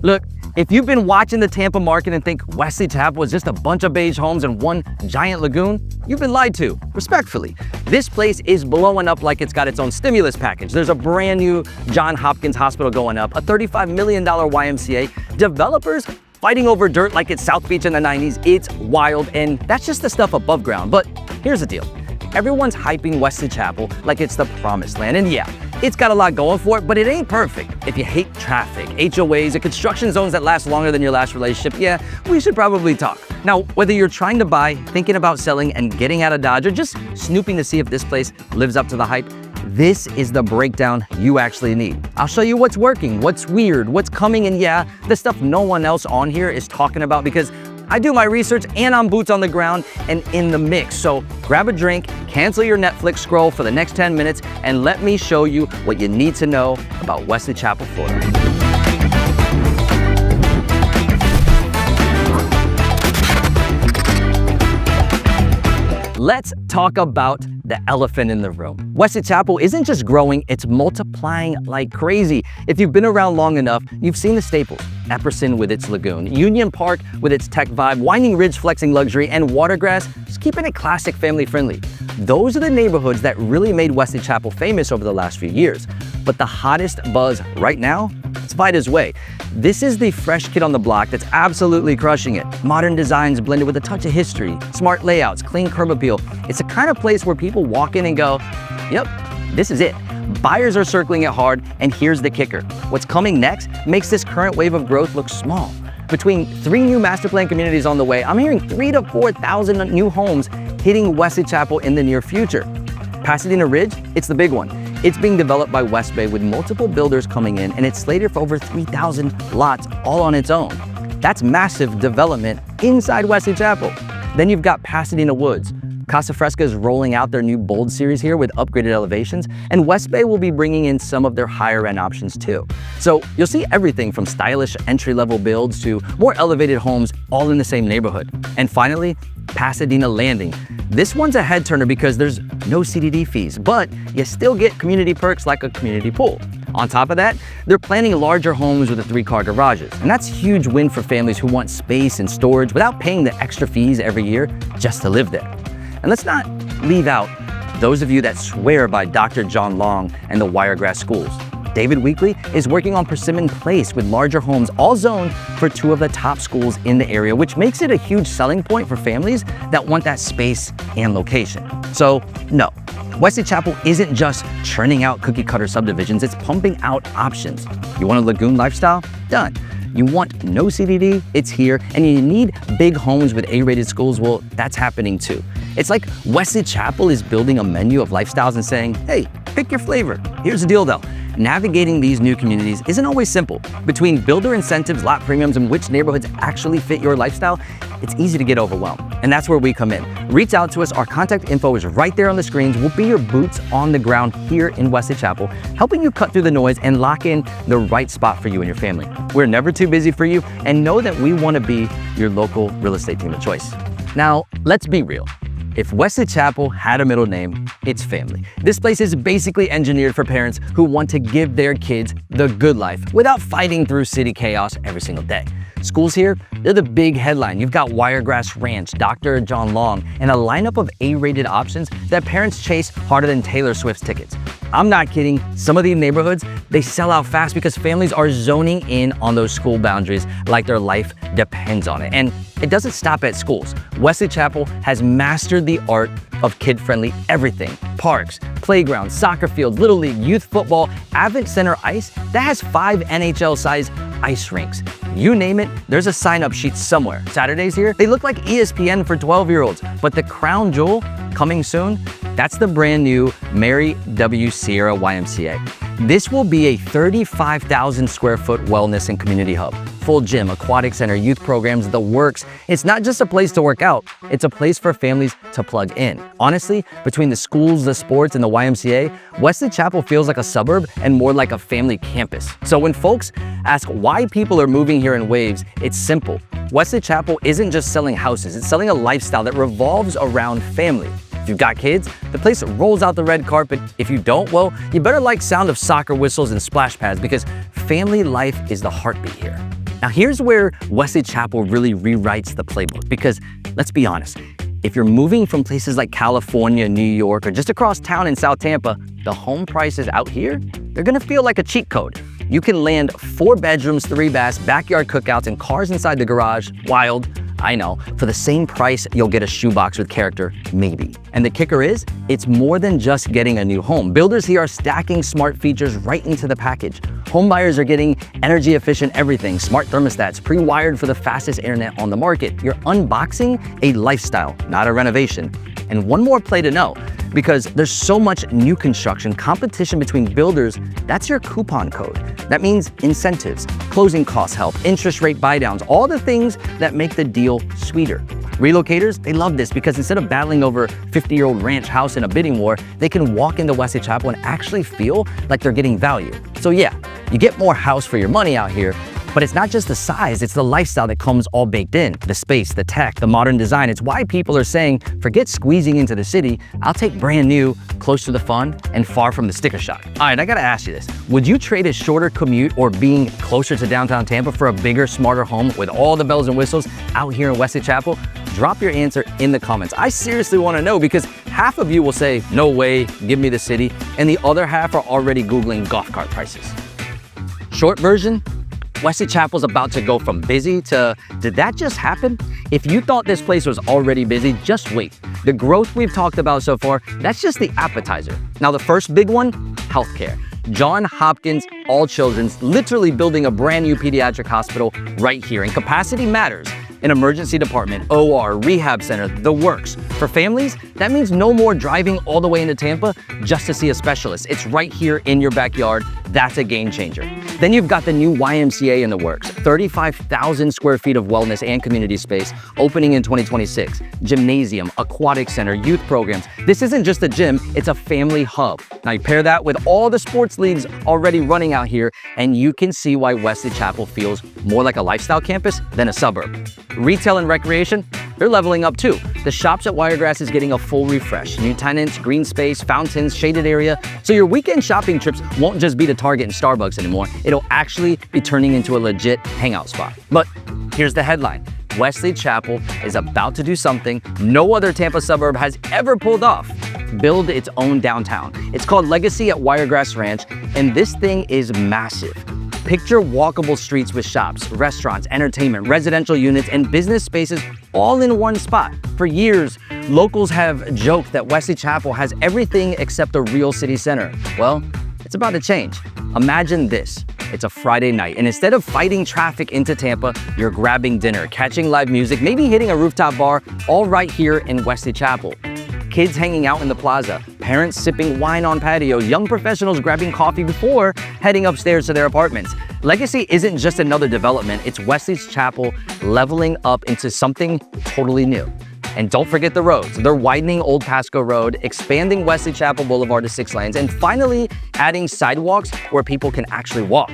Look, if you've been watching the Tampa market and think Wesley Chapel is just a bunch of beige homes and one giant lagoon, you've been lied to, respectfully. This place is blowing up like it's got its own stimulus package. There's a brand new Johns Hopkins hospital going up, a $35 million YMCA, developers fighting over dirt like it's South Beach in the 90s. It's wild, and that's just the stuff above ground. But here's the deal. Everyone's hyping Wesley Chapel like it's the promised land, and yeah, it's got a lot going for it, but it ain't perfect. If you hate traffic, HOAs, and construction zones that last longer than your last relationship, yeah, we should probably talk. Now, whether you're trying to buy, thinking about selling, and getting out of Dodge, or just snooping to see if this place lives up to the hype, this is the breakdown you actually need. I'll show you what's working, what's weird, what's coming, and yeah, the stuff no one else on here is talking about, because I do my research and I'm boots on the ground and in the mix. So grab a drink, cancel your Netflix scroll for the next 10 minutes, and let me show you what you need to know about Wesley Chapel, Florida. Let's talk about the elephant in the room. Wesley Chapel isn't just growing, it's multiplying like crazy. If you've been around long enough, you've seen the staples. Epperson with its lagoon, Union Park with its tech vibe, Winding Ridge flexing luxury, and Watergrass just keeping it classic, family friendly. Those are the neighborhoods that really made Wesley Chapel famous over the last few years. But the hottest buzz right now, it's Vida's Way. This is the fresh kid on the block that's absolutely crushing it. Modern designs blended with a touch of history, smart layouts, clean curb appeal. It's the kind of place where people walk in and go, yep, this is it. Buyers are circling it hard, and here's the kicker. What's coming next makes this current wave of growth look small. Between 3 new master plan communities on the way, I'm hearing 3,000 to 4,000 new homes hitting Wesley Chapel in the near future. Pasadena Ridge, it's the big one. It's being developed by West Bay with multiple builders coming in, and it's slated for over 3,000 lots all on its own. That's massive development inside Wesley Chapel. Then you've got Pasadena Woods. Casa Fresca is rolling out their new Bold series here with upgraded elevations, and West Bay will be bringing in some of their higher end options too. So you'll see everything from stylish entry-level builds to more elevated homes all in the same neighborhood. And finally, Pasadena Landing. This one's a head turner because there's no CDD fees, but you still get community perks like a community pool. On top of that, they're planning larger homes with 3-car garages, and that's a huge win for families who want space and storage without paying the extra fees every year just to live there. And let's not leave out those of you that swear by Dr. John Long and the Wiregrass schools. David Weekley is working on Persimmon Place with larger homes all zoned for 2 of the top schools in the area, which makes it a huge selling point for families that want that space and location. So no, Wesley Chapel isn't just churning out cookie cutter subdivisions, it's pumping out options. You want a lagoon lifestyle? Done. You want no CDD? It's here. And you need big homes with A-rated schools? Well, that's happening too. It's like Wesley Chapel is building a menu of lifestyles and saying, hey, pick your flavor. Here's the deal though. Navigating these new communities isn't always simple. Between builder incentives, lot premiums, and which neighborhoods actually fit your lifestyle, it's easy to get overwhelmed. And that's where we come in. Reach out to us. Our contact info is right there on the screens. We'll be your boots on the ground here in Wesley Chapel, helping you cut through the noise and lock in the right spot for you and your family. We're never too busy for you, and know that we want to be your local real estate team of choice. Now, let's be real. If Wesley Chapel had a middle name, it's family. This place is basically engineered for parents who want to give their kids the good life without fighting through city chaos every single day. Schools here, they're the big headline. You've got Wiregrass Ranch, Dr. John Long, and a lineup of A-rated options that parents chase harder than Taylor Swift's tickets. I'm not kidding. Some of these neighborhoods, they sell out fast because families are zoning in on those school boundaries like their life depends on it. And it doesn't stop at schools. Wesley Chapel has mastered the art of kid-friendly everything. Parks, playgrounds, soccer fields, Little League, youth football, Avent Center Ice, that has 5 NHL-sized ice rinks. You name it, there's a sign-up sheet somewhere. Saturdays here, they look like ESPN for 12-year-olds. But the crown jewel, coming soon, that's the brand new Mary W. Sierra YMCA. This will be a 35,000 square foot wellness and community hub. Full gym, aquatic center, youth programs, the works. It's not just a place to work out, it's a place for families to plug in. Honestly, between the schools, the sports, and the YMCA, Wesley Chapel feels like a suburb and more like a family campus. So when folks ask why people are moving here in waves, it's simple. Wesley Chapel isn't just selling houses, it's selling a lifestyle that revolves around family. If you've got kids, the place rolls out the red carpet. If you don't, well, you better like sound of soccer whistles and splash pads because family life is the heartbeat here. Now here's where Wesley Chapel really rewrites the playbook, because let's be honest, if you're moving from places like California, New York, or just across town in South Tampa, the home prices out here, they're gonna feel like a cheat code. You can land 4 bedrooms, 3 baths, backyard cookouts, and cars inside the garage. Wild, I know. For the same price, you'll get a shoebox with character, maybe. And the kicker is, it's more than just getting a new home. Builders here are stacking smart features right into the package. Home buyers are getting energy efficient everything, smart thermostats, pre-wired for the fastest internet on the market. You're unboxing a lifestyle, not a renovation. And one more play to know, because there's so much new construction, competition between builders, that's your coupon code. That means incentives, closing costs help, interest rate buydowns, all the things that make the deal sweeter. Relocators, they love this because instead of battling over 50-year-old ranch house in a bidding war, they can walk into Wesley Chapel and actually feel like they're getting value. So yeah, you get more house for your money out here, but it's not just the size, it's the lifestyle that comes all baked in. The space, the tech, the modern design. It's why people are saying, forget squeezing into the city, I'll take brand new, close to the fun, and far from the sticker shock. All right, I gotta ask you this. Would you trade a shorter commute or being closer to downtown Tampa for a bigger, smarter home with all the bells and whistles out here in Wesley Chapel? Drop your answer in the comments. I seriously wanna know, because half of you will say, no way, give me the city, and the other half are already Googling golf cart prices. Short version, Wesley Chapel's about to go from busy to, did that just happen? If you thought this place was already busy, just wait. The growth we've talked about so far, that's just the appetizer. Now the first big one, healthcare. Johns Hopkins All Children's literally building a brand new pediatric hospital right here, and capacity matters. An emergency department, OR, rehab center, the works. For families, that means no more driving all the way into Tampa just to see a specialist. It's right here in your backyard. That's a game changer. Then you've got the new YMCA in the works, 35,000 square feet of wellness and community space opening in 2026. Gymnasium, aquatic center, youth programs. This isn't just a gym, it's a family hub. Now you pair that with all the sports leagues already running out here, and you can see why Wesley Chapel feels more like a lifestyle campus than a suburb. Retail and recreation, they're leveling up too. The shops at Wiregrass is getting a full refresh. New tenants, green space, fountains, shaded area. So your weekend shopping trips won't just be to Target and Starbucks anymore. It'll actually be turning into a legit hangout spot. But here's the headline. Wesley Chapel is about to do something no other Tampa suburb has ever pulled off. Build its own downtown. It's called Legacy at Wiregrass Ranch, and this thing is massive. Picture walkable streets with shops, restaurants, entertainment, residential units, and business spaces all in one spot. For years, locals have joked that Wesley Chapel has everything except a real city center. Well, it's about to change. Imagine this. It's a Friday night, and instead of fighting traffic into Tampa, you're grabbing dinner, catching live music, maybe hitting a rooftop bar, all right here in Wesley Chapel. Kids hanging out in the plaza, parents sipping wine on patios, young professionals grabbing coffee before heading upstairs to their apartments. Legacy isn't just another development, it's Wesley Chapel leveling up into something totally new. And don't forget the roads. They're widening Old Pasco Road, expanding Wesley Chapel Boulevard to 6 lanes, and finally adding sidewalks where people can actually walk.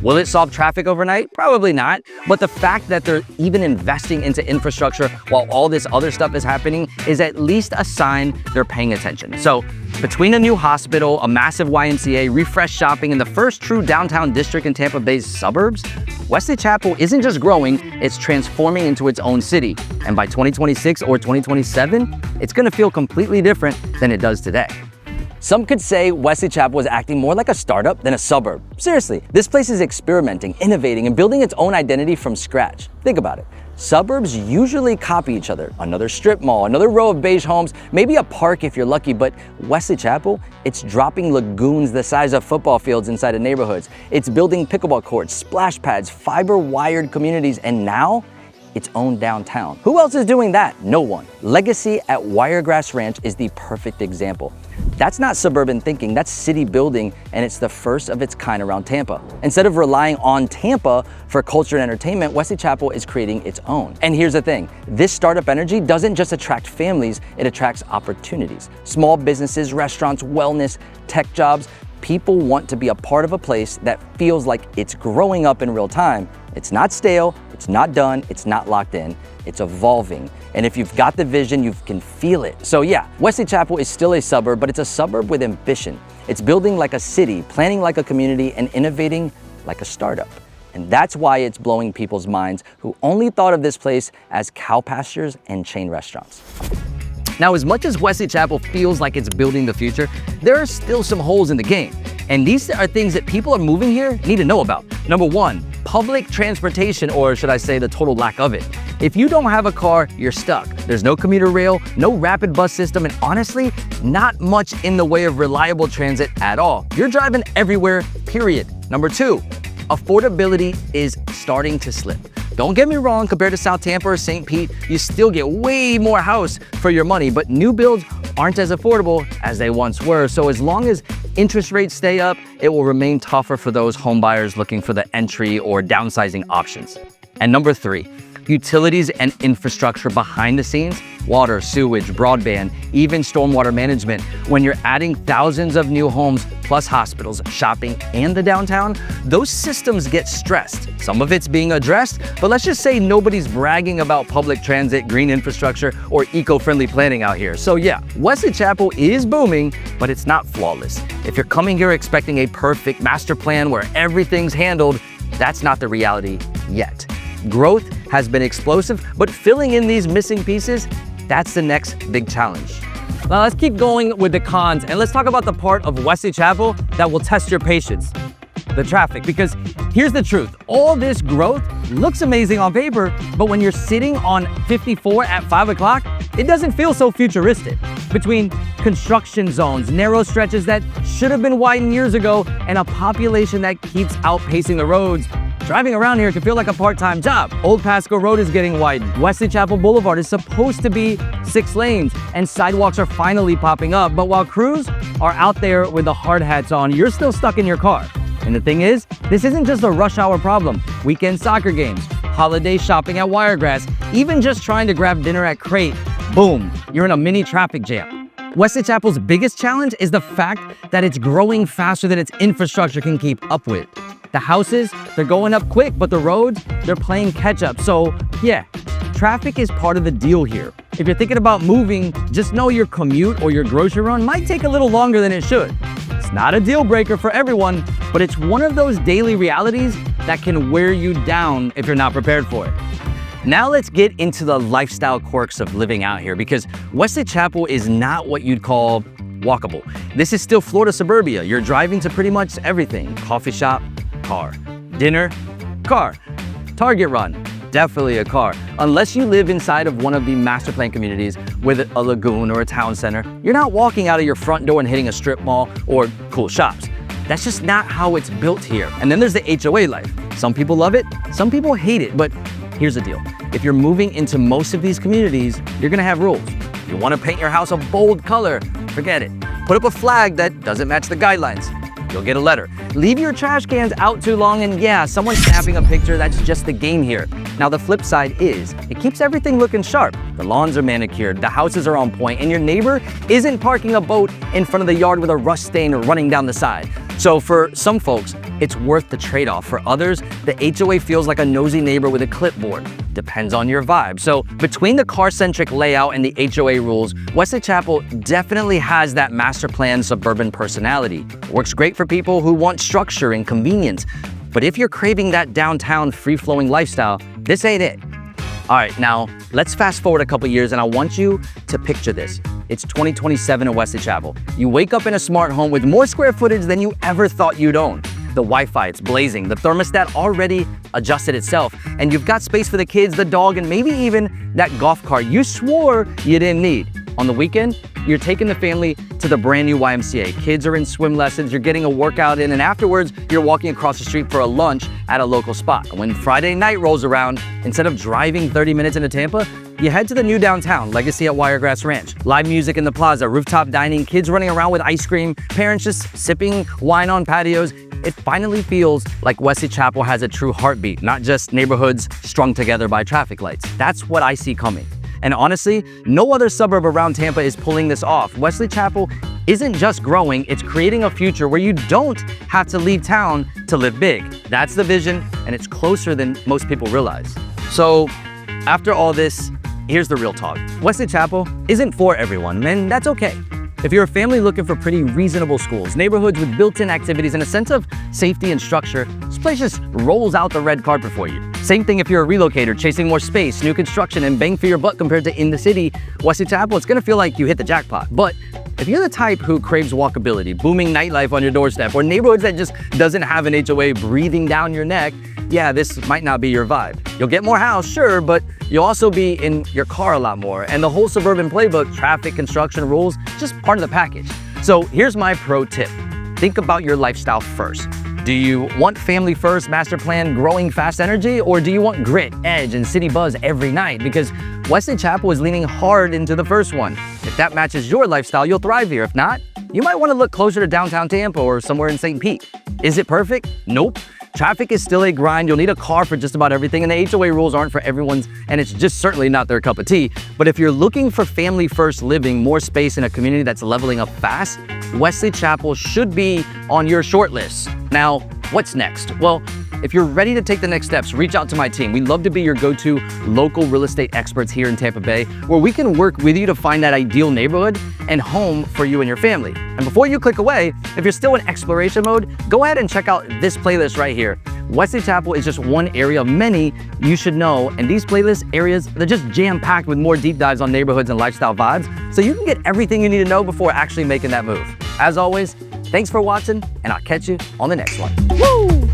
Will it solve traffic overnight? Probably not. But the fact that they're even investing into infrastructure while all this other stuff is happening is at least a sign they're paying attention. So between a new hospital, a massive YMCA, refreshed shopping, and the first true downtown district in Tampa Bay's suburbs, Wesley Chapel isn't just growing, it's transforming into its own city. And by 2026 or 2027, it's gonna feel completely different than it does today. Some could say Wesley Chapel is acting more like a startup than a suburb. Seriously, this place is experimenting, innovating, and building its own identity from scratch. Think about it. Suburbs usually copy each other. Another strip mall, another row of beige homes, maybe a park if you're lucky, but Wesley Chapel, it's dropping lagoons the size of football fields inside of neighborhoods. It's building pickleball courts, splash pads, fiber-wired communities, and now its own downtown. Who else is doing that? No one. Legacy at Wiregrass Ranch is the perfect example. That's not suburban thinking, that's city building, and it's the first of its kind around Tampa. Instead of relying on Tampa for culture and entertainment, Wesley Chapel is creating its own. And here's the thing, this startup energy doesn't just attract families, it attracts opportunities. Small businesses, restaurants, wellness, tech jobs. People want to be a part of a place that feels like it's growing up in real time. It's not stale, it's not done, it's not locked in, it's evolving. And if you've got the vision, you can feel it. So yeah, Wesley Chapel is still a suburb, but it's a suburb with ambition. It's building like a city, planning like a community, and innovating like a startup. And that's why it's blowing people's minds who only thought of this place as cow pastures and chain restaurants. Now, as much as Wesley Chapel feels like it's building the future, there are still some holes in the game. And these are things that people are moving here need to know about. Number one, public transportation, or should I say the total lack of it. If you don't have a car, you're stuck. There's no commuter rail, no rapid bus system, and honestly, not much in the way of reliable transit at all. You're driving everywhere, period. Number two, affordability is starting to slip. Don't get me wrong, compared to South Tampa or St. Pete, you still get way more house for your money, but new builds aren't as affordable as they once were. So as long as interest rates stay up, it will remain tougher for those home buyers looking for the entry or downsizing options. And number three, utilities and infrastructure behind the scenes, water, sewage, broadband, even stormwater management. When you're adding thousands of new homes, plus hospitals, shopping, and the downtown, those systems get stressed. Some of it's being addressed, but let's just say nobody's bragging about public transit, green infrastructure, or eco-friendly planning out here. So yeah, Wesley Chapel is booming, but it's not flawless. If you're coming here expecting a perfect master plan where everything's handled, that's not the reality yet. Growth has been explosive, but filling in these missing pieces, that's the next big challenge. Now let's keep going with the cons, and let's talk about the part of Wesley Chapel that will test your patience, the traffic. Because here's the truth, all this growth looks amazing on paper, but when you're sitting on 54 at 5 o'clock, it doesn't feel so futuristic. Between construction zones, narrow stretches that should have been widened years ago, and a population that keeps outpacing the roads, driving around here can feel like a part-time job. Old Pasco Road is getting widened. Wesley Chapel Boulevard is supposed to be 6 lanes, and sidewalks are finally popping up. But while crews are out there with the hard hats on, you're still stuck in your car. And the thing is, this isn't just a rush hour problem. Weekend soccer games, holiday shopping at Wiregrass, even just trying to grab dinner at Crate, boom, you're in a mini traffic jam. Wesley Chapel's biggest challenge is the fact that it's growing faster than its infrastructure can keep up with. The houses, they're going up quick, but the roads, they're playing catch up. So yeah, traffic is part of the deal here. If you're thinking about moving, just know your commute or your grocery run might take a little longer than it should. It's not a deal breaker for everyone, but it's one of those daily realities that can wear you down if you're not prepared for it. Now let's get into the lifestyle quirks of living out here, because Wesley Chapel is not what you'd call walkable. This is still Florida suburbia. You're driving to pretty much everything. Coffee shop, car. Dinner, car. Target run, definitely a car. Unless you live inside of one of the master plan communities with a lagoon or a town center, you're not walking out of your front door and hitting a strip mall or cool shops. That's just not how it's built here. And then there's the HOA life. Some people love it, some people hate it, but here's the deal. If you're moving into most of these communities, you're gonna have rules. If you wanna paint your house a bold color, forget it. Put up a flag that doesn't match the guidelines, you'll get a letter. Leave your trash cans out too long, and yeah, someone's snapping a picture, that's just the game here. Now the flip side is, it keeps everything looking sharp. The lawns are manicured, the houses are on point, and your neighbor isn't parking a boat in front of the yard with a rust stain running down the side. So for some folks, it's worth the trade-off. For others, the HOA feels like a nosy neighbor with a clipboard. Depends on your vibe. So between the car-centric layout and the HOA rules, Wesley Chapel definitely has that master plan suburban personality. Works great for people who want structure and convenience. But if you're craving that downtown free-flowing lifestyle, this ain't it. All right, now let's fast forward a couple years, and I want you to picture this. It's 2027 in Wesley Chapel. You wake up in a smart home with more square footage than you ever thought you'd own. The Wi-Fi, it's blazing. The thermostat already adjusted itself. And you've got space for the kids, the dog, and maybe even that golf cart you swore you didn't need. On the weekend, you're taking the family to the brand new YMCA. Kids are in swim lessons, you're getting a workout in, and afterwards, you're walking across the street for a lunch at a local spot. And when Friday night rolls around, instead of driving 30 minutes into Tampa, you head to the new downtown, Legacy at Wiregrass Ranch. Live music in the plaza, rooftop dining, kids running around with ice cream, parents just sipping wine on patios. It finally feels like Wesley Chapel has a true heartbeat, not just neighborhoods strung together by traffic lights. That's what I see coming. And honestly, no other suburb around Tampa is pulling this off. Wesley Chapel isn't just growing, it's creating a future where you don't have to leave town to live big. That's the vision, and it's closer than most people realize. So after all this, here's the real talk. Wesley Chapel isn't for everyone, and that's okay. If you're a family looking for pretty reasonable schools, neighborhoods with built-in activities, and a sense of safety and structure, this place just rolls out the red carpet for you. Same thing if you're a relocator chasing more space, new construction, and bang for your buck compared to in the city, Wesley Chapel, it's gonna feel like you hit the jackpot. But if you're the type who craves walkability, booming nightlife on your doorstep, or neighborhoods that just doesn't have an HOA breathing down your neck, yeah, this might not be your vibe. You'll get more house, sure, but you'll also be in your car a lot more. And the whole suburban playbook, traffic, construction, rules, just part of the package. So here's my pro tip. Think about your lifestyle first. Do you want family first, master plan, growing fast energy? Or do you want grit, edge, and city buzz every night? Because Wesley Chapel is leaning hard into the first one. If that matches your lifestyle, you'll thrive here. If not, you might want to look closer to downtown Tampa or somewhere in St. Pete. Is it perfect? Nope. Traffic is still a grind. You'll need a car for just about everything, and the HOA rules aren't for everyone's, and it's just certainly not their cup of tea. But if you're looking for family first living, more space in a community that's leveling up fast, Wesley Chapel should be on your short list. Now, what's next? Well, if you're ready to take the next steps, reach out to my team. We'd love to be your go-to local real estate experts here in Tampa Bay, where we can work with you to find that ideal neighborhood and home for you and your family. And before you click away, if you're still in exploration mode, go ahead and check out this playlist right here. Wesley Chapel is just one area of many you should know, and these playlist areas, they're just jam-packed with more deep dives on neighborhoods and lifestyle vibes, so you can get everything you need to know before actually making that move. As always, thanks for watching, and I'll catch you on the next one. Woo!